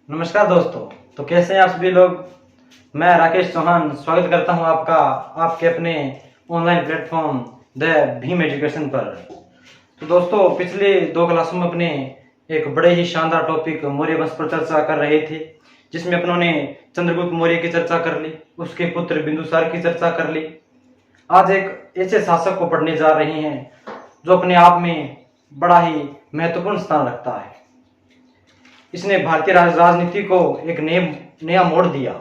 नमस्कार दोस्तों। तो कैसे हैं आप सभी लोग। मैं राकेश चौहान स्वागत करता हूं आपका आपके अपने online platform the Bhim education पर। तो दोस्तों, पिछले 2 क्लासों में अपने एक बड़े ही शानदार टॉपिक मौर्य वंश पर चर्चा कर रहे थे, जिसमें अपनों ने चंद्रगुप्त मौर्य की चर्चा कर ली, उसके पुत्र बिंदुसार की चर्चा कर ली। आज एक ऐसे शासक को पढ़ने जा रहे हैं जो अपने आप में बड़ा ही महत्वपूर्ण स्थान रखता है। इसने भारतीय राजनीति को एक नया मोड़ दिया।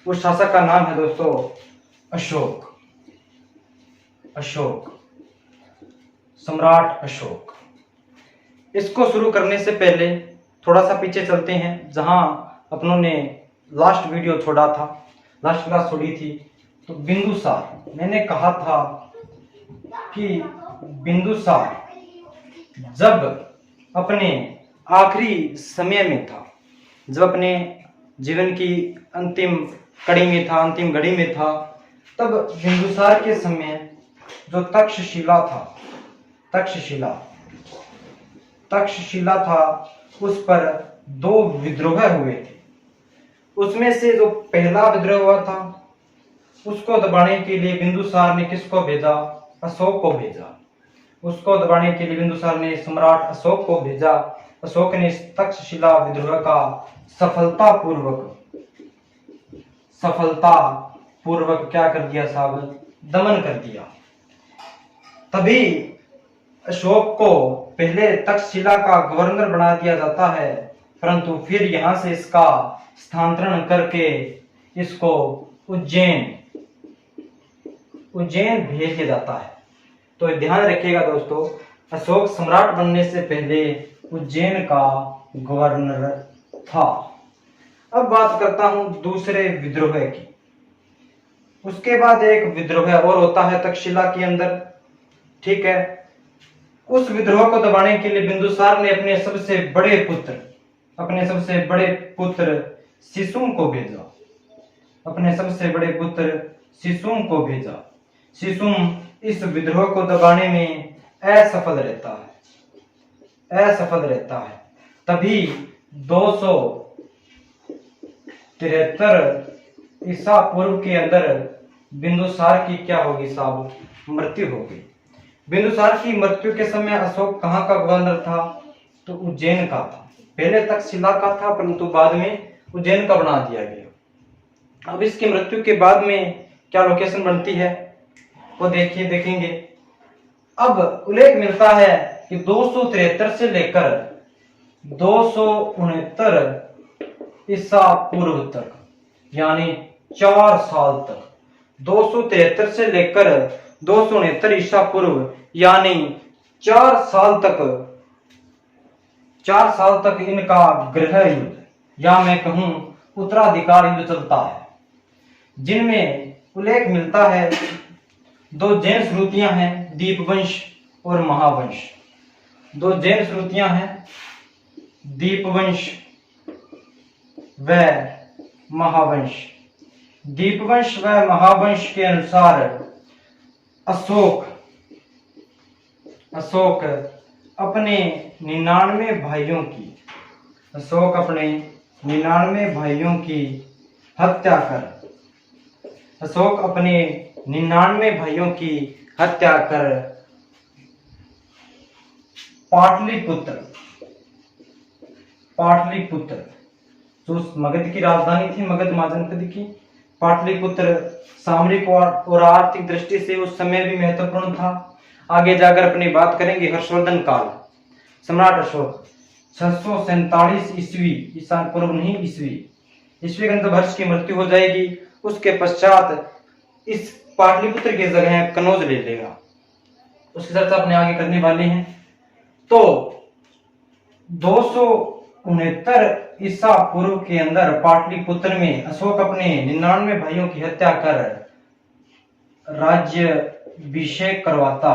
उस शासक का नाम है दोस्तों अशोक। अशोक, सम्राट अशोक। इसको शुरू करने से पहले थोड़ा सा पीछे चलते हैं, जहां अपनों ने लास्ट वीडियो छोड़ा था, लास्ट क्लास छोड़ी थी। तो बिंदुसार, मैंने कहा था कि बिंदुसार जब अपने आखिरी समय में था, जब अपने जीवन की अंतिम कड़ी में था, अंतिम घड़ी में था, तब बिंदुसार के समय जो तक्षशिला था, तक्षशिला था, उस पर 2 विद्रोह हुए थे। उसमें से जो पहला विद्रोह हुआ था, उसको दबाने के लिए बिंदुसार ने किसको भेजा? अशोक को भेजा। उसको दबाने के लिए बिंदुसार ने सम्राट अशोक को भेजा। अशोक ने इस तक्षशिला विद्रोह का सफलतापूर्वक क्या कर दिया साहब? दमन कर दिया। तभी अशोक को पहले तक्षशिला का गवर्नर बना दिया जाता है, परंतु फिर यहां से इसका स्थानांतरण करके इसको उज्जैन भेज दिया जाता है। तो ध्यान रखिएगा दोस्तों, अशोक सम्राट बनने से पहले उज्जैन का गवर्नर था। अब बात करता हूं दूसरे विद्रोह की। उसके बाद एक विद्रोह और होता है तक्षशिला के अंदर, ठीक है। उस विद्रोह को दबाने के लिए बिंदुसार ने अपने सबसे बड़े पुत्र शिशुम को भेजा। शिशुम इस विद्रोह को दबाने में असफल रहता है। तभी 273 ईसा पूर्व के अंदर बिंदुसार की क्या होगी साहब? मृत्यु होगी। बिंदुसार की मृत्यु के समय अशोक कहाँ का गवर्नर था? तो उज्जैन का था। पहले तक्षशिला का था, परंतु बाद में उज्जैन का बना दिया गया। अब इसकी मृत्यु के बाद में क्या लोकेशन बनती है वो देखेंगे। अब उल्लेख मिलता है कि 273 से लेकर 269 ईसा पूर्व तक, यानी 4 साल तक, 273 से लेकर 269 ईसा पूर्व यानी 4 साल तक इनका गृह युद्ध, या मैं कहूं उत्तराधिकार युद्ध चलता है, जिनमें उल्लेख मिलता है 2 जैन श्रुतियां हैं, दीपवंश और महावंश। 2 जैन श्रुतियां हैं, दीपवंश व महावंश। दीपवंश व महावंश के अनुसार अशोक अपने 99 भाइयों की हत्या कर पाटलिपुत्र जो मगध की राजधानी थी, मगध महाजनपद की, पाटलिपुत्र सामरिक और आर्थिक दृष्टि से उस समय भी महत्वपूर्ण था। आगे जाकर अपनी बात करेंगे हर्षवर्धन काल। सम्राट अशोक 647 ईसा पूर्व नहीं ईस्वी जब हर्ष की मृत्यु हो जाएगी, उसके पश्चात इस पाटलिपुत्र की जगह कनौज ले लेगा। उसकी चर्चा अपने आगे करने वाले हैं। तो 269 ईसा पूर्व के अंदर पाटलिपुत्र में अशोक अपने 99 भाइयों की हत्या कर राज्याभिषेक करवाता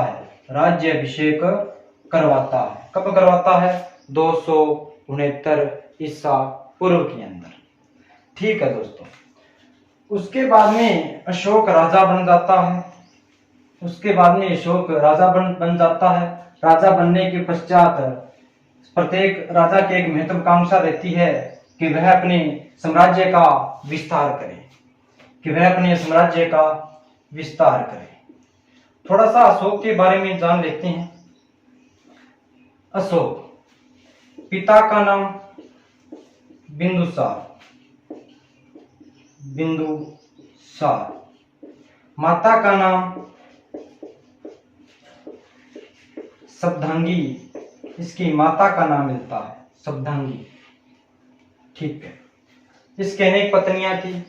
है। कब करवाता है? 269 ईसा पूर्व के अंदर, ठीक है दोस्तों। उसके बाद में अशोक राजा बन जाता है। राजा बनने के पश्चात प्रत्येक राजा की एक महत्वाकांक्षा रहती है कि वह अपने साम्राज्य का विस्तार करे, कि वह अपने साम्राज्य का विस्तार करे। थोड़ा सा अशोक के बारे में जान लेते हैं। अशोक, पिता का नाम बिंदुसार, माता का नाम सब्धांगी, इसकी माता का नाम मिलता है सब्धांगी। ठीक है। इसके अनेक पत्नियां थी,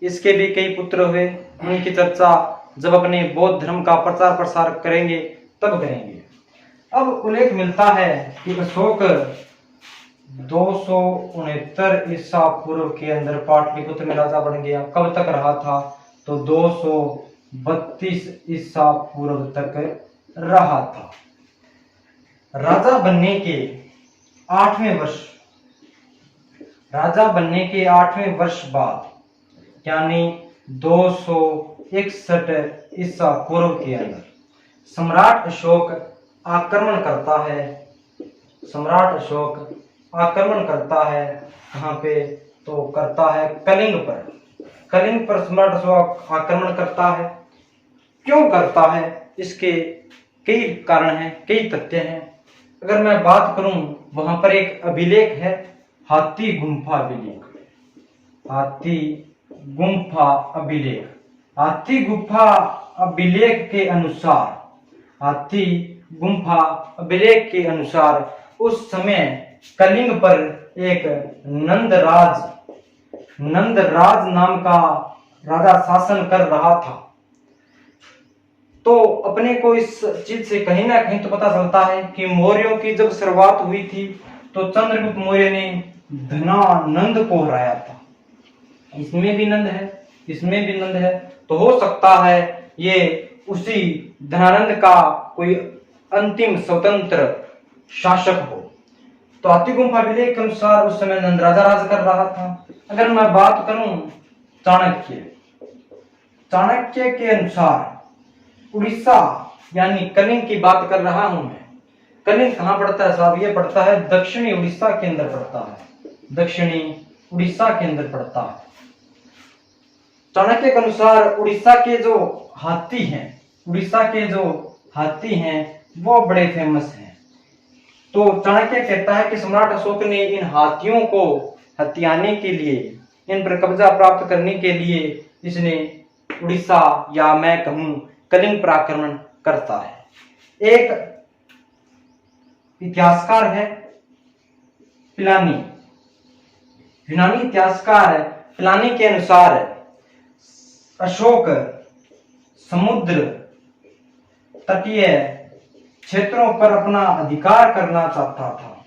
इसके भी कई पुत्र हुए। उनकी चर्चा जब अपने बौद्ध धर्म का प्रचार प्रसार करेंगे तब करेंगे। अब उल्लेख मिलता है कि अशोक 269 ईसा पूर्व के अंदर पाटलिपुत्र में राजा बन गया। कब तक रहा था? तो 232 ईसा पूर्व तक रहा था। राजा बनने के 8वें वर्ष बाद, यानी 261 ईसा पूर्व के अंदर सम्राट अशोक आक्रमण करता है। कहाँ पे? तो करता है कलिंग पर सम्राट अशोक आक्रमण करता है। क्यों करता है? इसके कई कारण हैं, कई तथ्य हैं। अगर मैं बात करूं, वहां पर एक अभिलेख है, हाथी गुम्फा अभिलेख के अनुसार उस समय कलिंग पर एक नंदराज नाम का राजा शासन कर रहा था। तो अपने को इस चीज से कहीं ना कहीं तो पता चलता है कि मौर्यों की जब शुरुआत हुई थी तो चंद्रगुप्त मौर्य ने धनानंद को हराया था। इसमें भी नंद है, तो हो सकता है ये उसी धनानंद का कोई अंतिम स्वतंत्र शासक हो। तो हाथी गुम्फा अभिलेख के अनुसार उस समय नंद राजा राज कर रहा था। अगर मैं बात करूं चाणक्य के अनुसार उड़ीसा यानी कलिंग की बात कर रहा हूं मैं। कलिंग कहां पड़ता है साहब? ये पड़ता है दक्षिणी उड़ीसा के अंदर पड़ता है। चाणक्य के अनुसार उड़ीसा के जो हाथी हैं वो बड़े फेमस हैं। तो चाणक्य कहता है कि सम्राट अशोक ने इन हाथियों को हथियाने के लिए, इन पर कब्जा प्राप्त करने के लिए इसने उड़ीसा या मैं कहूं कलिंग पर आक्रमण करता है। एक इतिहासकार है प्लानी, यूनानी इतिहासकार प्लानी के अनुसार अशोक समुद्र तटीय क्षेत्रों पर अपना अधिकार करना चाहता था।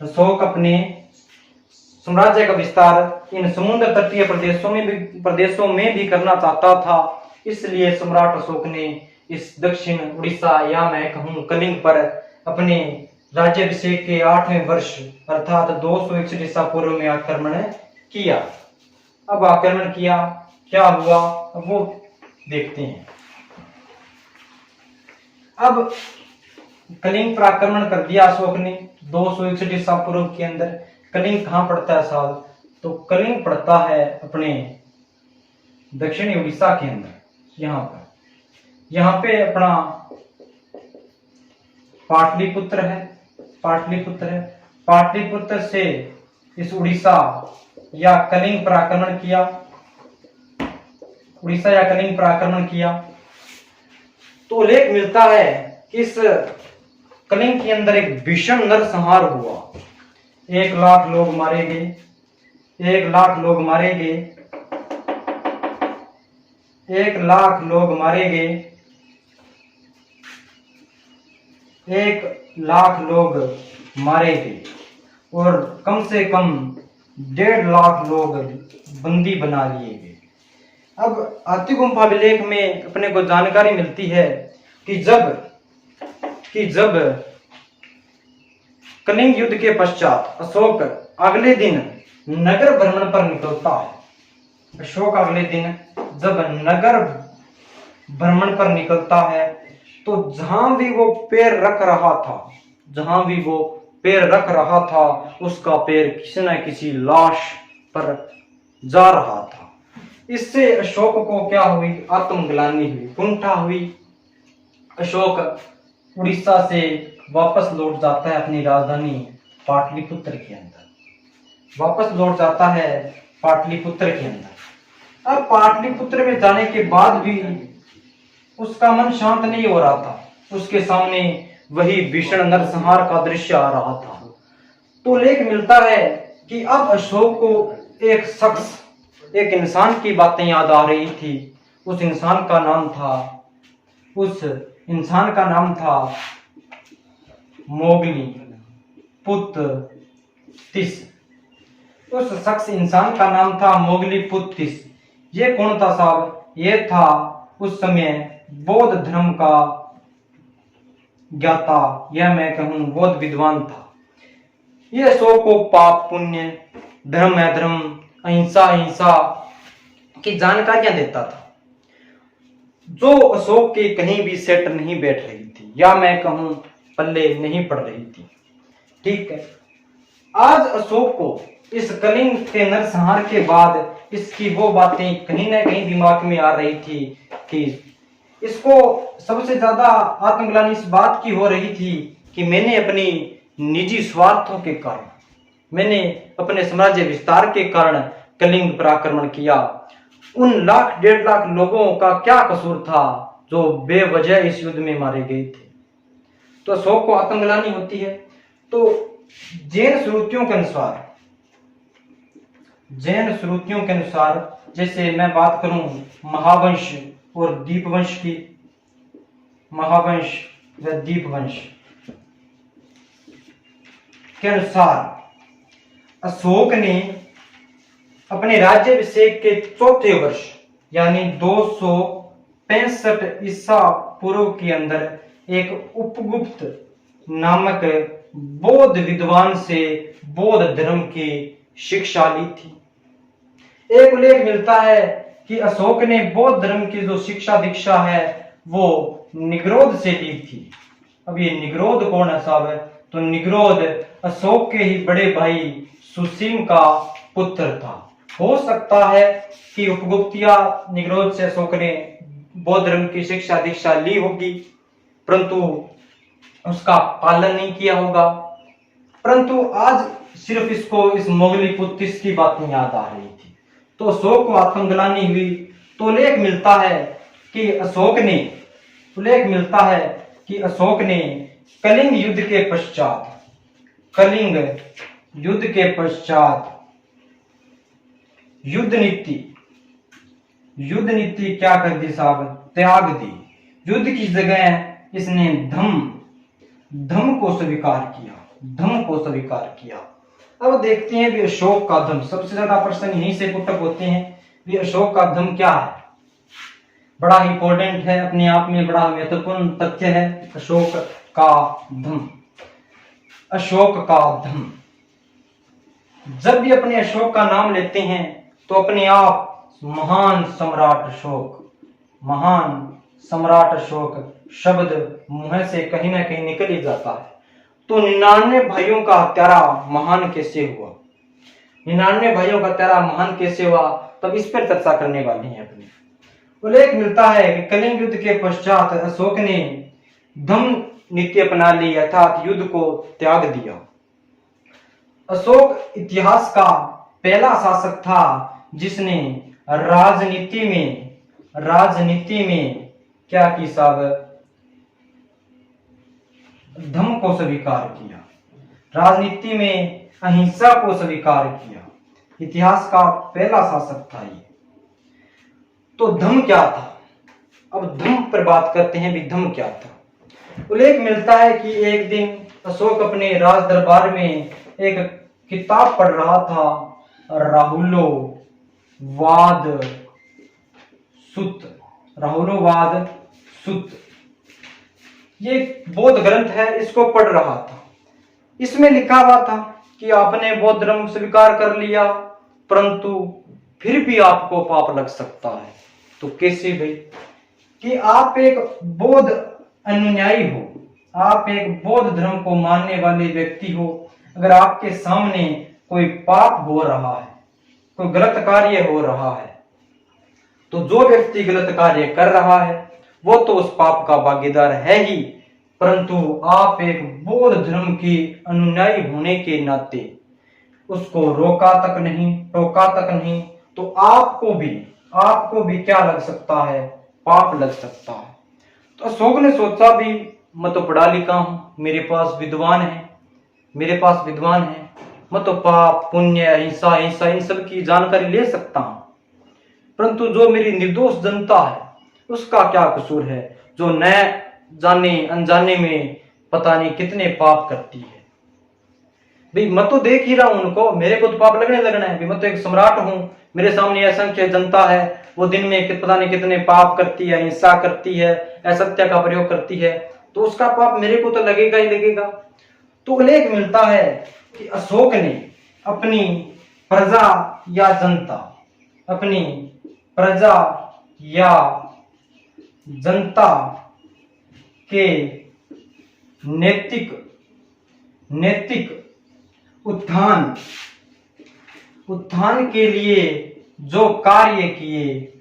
अशोक अपने साम्राज्य का विस्तार इन समुद्र तटीय प्रदेशों में भी करना चाहता था। इसलिए सम्राट अशोक ने इस दक्षिण उड़ीसा या मैं कहूं कलिंग पर अपने राज्याभिषेक के 8वें वर्ष अर्थात 261 ईसा पूर्व में आक्रमण किया। अब आक्रमण किया, क्या हुआ वो देखते हैं। अब कलिंग पर आक्रमण कर दिया अशोक ने 261 ईसा पूर्व के अंदर। कलिंग कहां पड़ता है साहब? तो कलिंग पड़ता है अपने दक्षिणी उड़ीसा के अंदर। यहाँ पे अपना पाटलिपुत्र है। पाटलिपुत्र से इस उड़ीसा या कलिंग पर आक्रमण किया। तो उल्लेख मिलता है कि इस कलिंग के अंदर एक भीषण नरसंहार हुआ। 1 लाख लोग मारे गए। 1 लाख लोग मारे गए और कम से कम 1.5 लाख लोग बंदी बना लिए गए। अब हाथी गुम्फा अभिलेख में अपने को जानकारी मिलती है कि जब कलिंग युद्ध के पश्चात अशोक अगले दिन नगर भ्रमण पर निकलता है। जब नगर भ्रमण पर निकलता है तो जहां भी वो पैर रख रहा था, पैर रख रहा था, उसका पैर किसी न किसी लाश पर जा रहा था। इससे अशोक को क्या हुई? आत्मग्लानि हुई, कुंठा हुई। अशोक उड़ीसा से वापस लौट जाता है अपनी राजधानी पाटलिपुत्र के अंदर। वापस लौट जाता है पाटलिपुत्र के अंदर। अब पाटलिपुत्र में जाने के बाद भी उसका मन शांत नहीं हो रहा था। उसके सामने वही भीषण नरसंहार का दृश्य आ रहा था। तो लेख मिलता है कि अब अशोक को एक शख्स, एक इंसान की बातें याद आ रही थी। उस इंसान का नाम था मोगली पुत्र तिस। उस शख्स इंसान का नाम था मोगली पुत्र तिस। ये कौन था साहब? ये था उस समय बौद्ध धर्म का ज्ञाता, या मैं कहूं बौद्ध विद्वान था। ये अशोक को पाप पुण्य, धर्म अधर्म, अहिंसा हिंसा की जानकारियां देता था, जो अशोक के कहीं भी सेट नहीं बैठ रही थी, या मैं कहूं पल्ले नहीं पड़ रही थी। ठीक है, आज अशोक को इस कलिंग के नरसंहार के बाद इसकी वो बातें कहीं ना कहीं दिमाग में आ रही थी कि इसको सबसे ज्यादा आत्मग्लानि इस बात की हो रही थी कि मैंने अपनी निजी स्वार्थों के कारण, मैंने अपने साम्राज्य विस्तार के कारण कलिंग पर आक्रमण किया। उन 1,00,000-1,50,000 लोगों का क्या कसूर था जो बेवजह इस युद्ध में मारे गए थे? तो अशोक को आत्मग्लानि होती है। तो जैन श्रुतियों के अनुसार जैसे मैं बात करूं महावंश और दीपवंश की, महावंश व दीपवंश के अनुसार अशोक ने अपने राज्याभिषेक के चौथे वर्ष यानी 265 ईसा पूर्व के अंदर एक उपगुप्त नामक बौद्ध विद्वान से बौद्ध धर्म की शिक्षा ली थी। एक उल्लेख मिलता है कि अशोक ने बौद्ध धर्म की जो शिक्षा दीक्षा है वो निग्रोध से ली थी। अब ये निग्रोध कौन है साहब? तो निग्रोध अशोक के ही बड़े भाई सुसीम का पुत्र था। हो सकता है कि उपगुप्तिया निग्रोध से अशोक ने बौद्ध धर्म की शिक्षा दीक्षा ली होगी, परंतु उसका पालन नहीं किया होगा। परंतु आज सिर्फ इसको इस मोगली पुत्र की बातें याद आ रही थी, तो अशोक को आत्मग्लानि हुई। तो लेख मिलता है कि अशोक ने कलिंग युद्ध के पश्चात युद्ध नीति क्या कर दी साहब? त्याग दी। युद्ध की जगह इसने धम को स्वीकार किया। अब देखते हैं भी अशोक का धम, सबसे ज्यादा प्रश्न यहीं से पुटअप होते हैं भी अशोक का धम क्या है। बड़ा इंपॉर्टेंट है, अपने आप में बड़ा महत्वपूर्ण तथ्य है अशोक का धम। जब भी अपने अशोक का नाम लेते हैं तो अपने आप महान सम्राट अशोक शब्द मुंह से कहीं ना कहीं निकल ही जाता है। तो 99 भाइयों का हत्यारा महान कैसे हुआ? 99 भाइयों का हत्यारा महान कैसे हुआ? तब इस पर चर्चा करने वाले हैं अपने। उल्लेख मिलता है कि कलिंग युद्ध के पश्चात अशोक ने धम नीति अपना ली, अर्थात युद्ध को त्याग दिया। अशोक इतिहास का पहला शासक था जिसने राजनीति में क्या की साहब? धम को स्वीकार किया। राजनीति में अहिंसा को स्वीकार किया। इतिहास का पहला शासक था ये। तो धम क्या था? अब धम पर बात करते हैं भी धम क्या था। उल्लेख मिलता है कि एक दिन अशोक अपने राज दरबार में एक किताब पढ़ रहा था, राहुलोवाद सुत्त। ये बौद्ध ग्रंथ है, इसको पढ़ रहा था। इसमें लिखा हुआ था कि आपने बौद्ध धर्म स्वीकार कर लिया, परंतु फिर भी आपको पाप लग सकता है। तो कैसे भाई? कि आप एक बौद्ध अनुयायी हो, आप एक बौद्ध धर्म को मानने वाले व्यक्ति हो, अगर आपके सामने कोई पाप हो रहा है, कोई गलत कार्य हो रहा है, तो जो व्यक्ति गलत कार्य कर रहा है वो तो उस पाप का भागीदार है ही, परंतु आप एक बौद्ध धर्म के अनुयायी होने के नाते उसको रोका तक नहीं, टोका तक नहीं, तो आपको भी क्या लग सकता है, पाप लग सकता है। तो अशोक ने सोचा भी मैं तो पढ़ा लिखा हूं, मेरे पास विद्वान है, मैं तो पाप पुण्य अहिंसा हिंसा इन सब की जानकारी ले सकता हूं, परंतु जो मेरी निर्दोष जनता है उसका क्या कसूर है, जो न जाने अनजाने में पता नहीं कितने पाप करती है। भाई मैं तो देख ही रहा हूं उनको, मेरे को तो पाप लगना है। मैं तो एक सम्राट हूं, मेरे सामने असंख्य जनता है, वो दिन में पता नहीं कितने पाप करती है, हिंसा करती है, असत्य का प्रयोग करती है, तो उसका पाप मेरे को तो लगेगा ही लगेगा। तो उल्लेख मिलता है कि अशोक ने अपनी प्रजा या जनता के नैतिक उत्थान के लिए जो कार्य किए,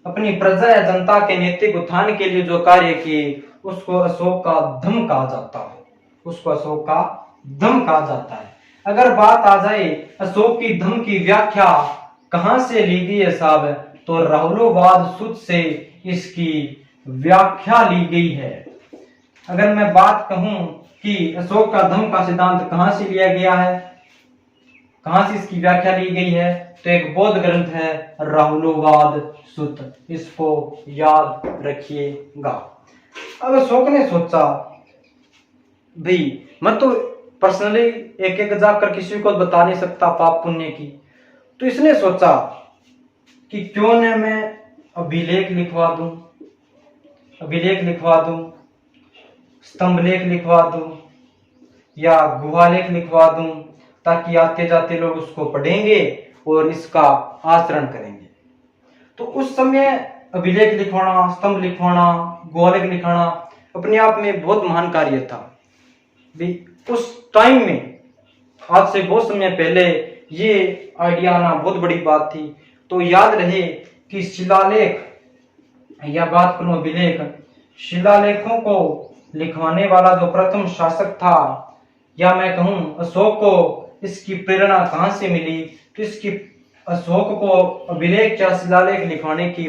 अपनी प्रजा या जनता के नैतिक उत्थान के लिए जो कार्य किए, उसको अशोक का धम्म कहा जाता है। अगर बात आ जाए अशोक की धम्म की व्याख्या कहां से ली गई है साहब, तो राहुलोवाद सूत्र से इसकी व्याख्या ली गई है। अगर मैं बात कहूं कि अशोक का धम्म का सिद्धांत कहां से लिया गया है, कहां से इसकी व्याख्या ली गई है, तो एक बौद्ध ग्रंथ है राहुलोवाद सूत्र, इसको याद रखिएगा। अब अशोक ने सोचा भाई मैं तो पर्सनली एक जाकर किसी को बता नहीं सकता पाप पुण्य की, तो इसने सोचा कि क्यों न मैं अभिलेख लिखवा दूं, स्तंभ लेख लिखवा दूं या गुहालेख लिखवा दूं, ताकि आते जाते लोग उसको पढ़ेंगे और इसका आचरण करेंगे। तो उस समय अभिलेख लिखवाना, स्तंभ लिखवाना, गुहालेख लिखवाना अपने आप में बहुत महान कार्य था। उस टाइम में, आज से बहुत समय पहले ये आइडिया आना बहुत बड़ी बात थी। तो याद रहे कि शिलालेख या बात करूं अभिलेख, शिलालेखों को लिखवाने वाला जो प्रथम शासक था, या मैं कहूं अशोक को इसकी प्रेरणा कहां से मिली, तो इसकी अशोक को अभिलेख या शिलालेख लिखवाने की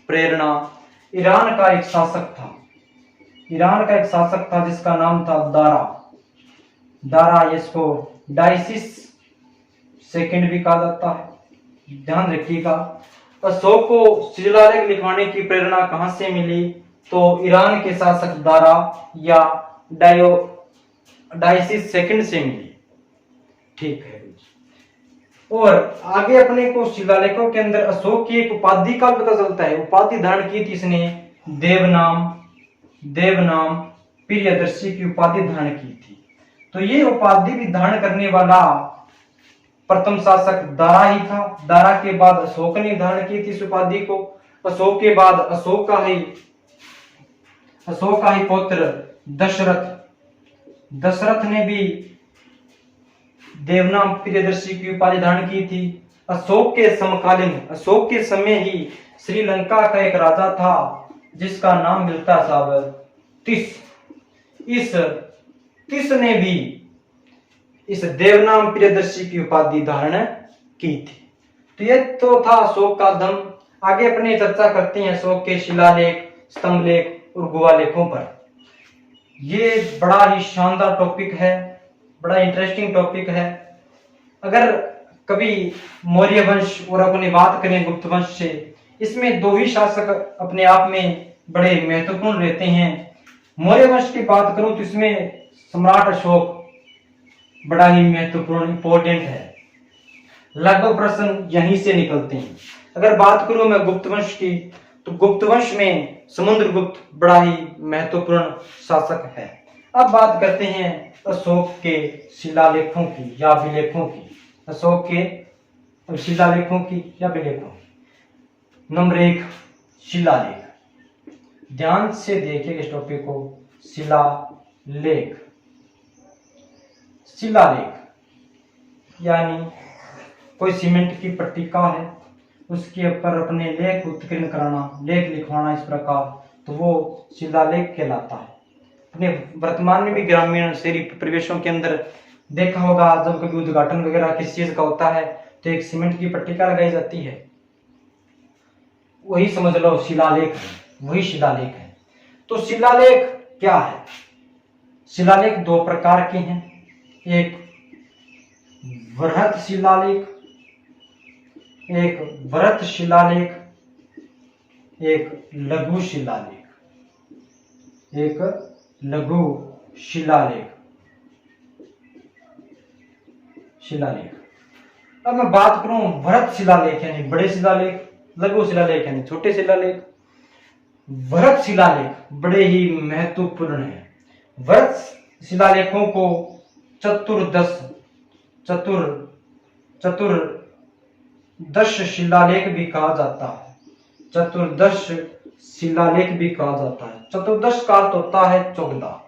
प्रेरणा ईरान का एक शासक था जिसका नाम था दारा, इसको डायसिस सेकंड भी कहा जाता है, ध्यान रखिएगा। अशोक को शिलालेख लिखवाने की प्रेरणा कहां से मिली, तो ईरान के शासक दारा या डायसिस सेकंड से मिली, ठीक है। और आगे अपने को शिलालेखों के अंदर अशोक की एक उपाधि का पता चलता है। उपाधि धारण की थी इसने, देवनाम प्रियदर्शी की उपाधि धारण की थी। तो ये उपाधि भी धारण करने वाला प्रथम शासक दारा ही था। दारा के बाद अशोक ने धारण की थी इस उपाधि को। अशोक के बाद अशोक का ही पुत्र दशरथ ने भी देवनाम प्रियदर्शी की उपाधि धारण की थी। अशोक के समय ही श्रीलंका का एक राजा था जिसका नाम मिलता साहब तिस ने भी इस देवनाम प्रियदर्शी की उपाधि धारण की थी। तो ये तो था अशोक का धम्म। आगे अपनी चर्चा करते हैं अशोक के शिलालेख, स्तंभलेख और गुहालेखों पर। ये बड़ा ही शानदार टॉपिक है, बड़ा इंटरेस्टिंग टॉपिक है। अगर कभी मौर्य वंश और अपनी बात करें गुप्त वंश से, इसमें दो ही शासक अपने आप में बड़े महत्वपूर्ण रहते हैं। मौर्य वंश की बात करूं तो इसमें सम्राट अशोक बड़ा ही महत्वपूर्ण इंपॉर्टेंट है। लगभग प्रश्न यहीं से निकलते हैं। अगर बात करूं मैं गुप्त वंश की, तो गुप्त वंश में समुद्रगुप्त बड़ा ही महत्वपूर्ण शासक है। अब बात करते हैं अशोक के शिलालेखों की या अभिलेखों की। अशोक के शिलालेखों की या अभिलेखों की। नंबर 1, शिलालेख। ध्यान से देखिए इस टॉपिक को। लेख। शिलालेख यानी कोई सीमेंट की पट्टिका है, उसके ऊपर अपने लेख उत्कीर्ण कराना, लेख लिखवाना इस प्रकार, तो वो शिलालेख कहलाता है। अपने वर्तमान में भी ग्रामीण शहरी परिवेशों के अंदर देखा होगा, जब कभी उद्घाटन वगैरह किसी चीज का होता है तो एक सीमेंट की पट्टिका लगाई जाती है, वही समझ लो शिलालेख है, वही शिलालेख है। तो शिलालेख क्या है? शिलालेख दो प्रकार के हैं, एक वृहत शिलालेख, एक वृहत शिलालेख, एक लघु शिलालेख, एक लघु शिलालेख। अब मैं बात करूं वृहत शिलालेख यानी बड़े शिलालेख, लघु शिलालेख यानी छोटे शिलालेख। वृहत शिलालेख बड़े ही महत्वपूर्ण है। वृहत शिलालेखों को चतुर्दश शिलालेख भी कहा जाता है। चतुर्दश शिलालेख भी कहा जाता है। चतुर्दश का अर्थ होता है 14।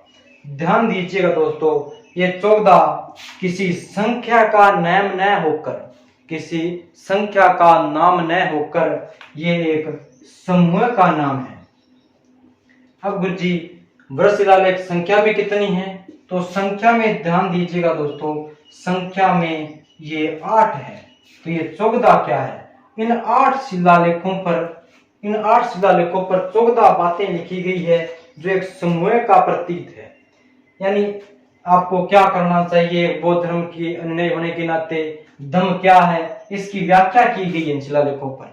ध्यान दीजिएगा दोस्तों, ये 14 किसी संख्या का नाम न होकर, किसी संख्या का नाम न होकर ये एक समूह का नाम है। अब गुरुजी वृहत शिलालेख संख्या भी कितनी है? तो संख्या में ध्यान दीजिएगा दोस्तों, संख्या में ये 8 है। तो ये 14 क्या है? इन 8 शिलालेखों पर 14 बातें लिखी गई है जो एक समूह का प्रतीक है। यानी आपको क्या करना चाहिए, बौद्ध धर्म की अनुयायी होने के नाते धम्म क्या है, इसकी व्याख्या की गई है इन शिलालेखों पर।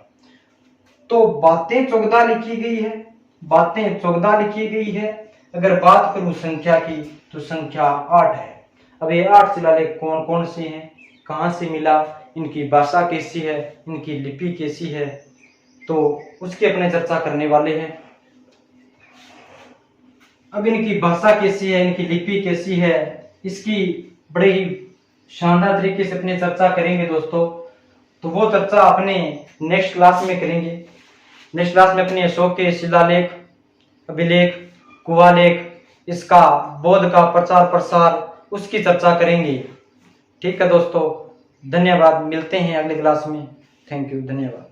तो बातें 14 लिखी गई है, बातें 14 लिखी गई है। अगर बात करूं संख्या की तो संख्या 8 है। अब ये 8 शिलालेख कौन कौन से हैं, कहां से मिला, इनकी भाषा कैसी है, इनकी लिपि कैसी है, तो उसकी अपने चर्चा करने वाले हैं। अब इनकी भाषा कैसी है, इनकी लिपि कैसी है, इसकी बड़े ही शानदार तरीके से अपनी चर्चा करेंगे दोस्तों। तो वो चर्चा अपने नेक्स्ट क्लास में करेंगे। नेक्स्ट क्लास में अपने अशोक के शिलालेख, अभिलेख, कुआलेख, इसका बौद्ध का प्रचार प्रसार, उसकी चर्चा करेंगे। ठीक है दोस्तों, धन्यवाद। मिलते हैं अगले क्लास में। थैंक यू, धन्यवाद।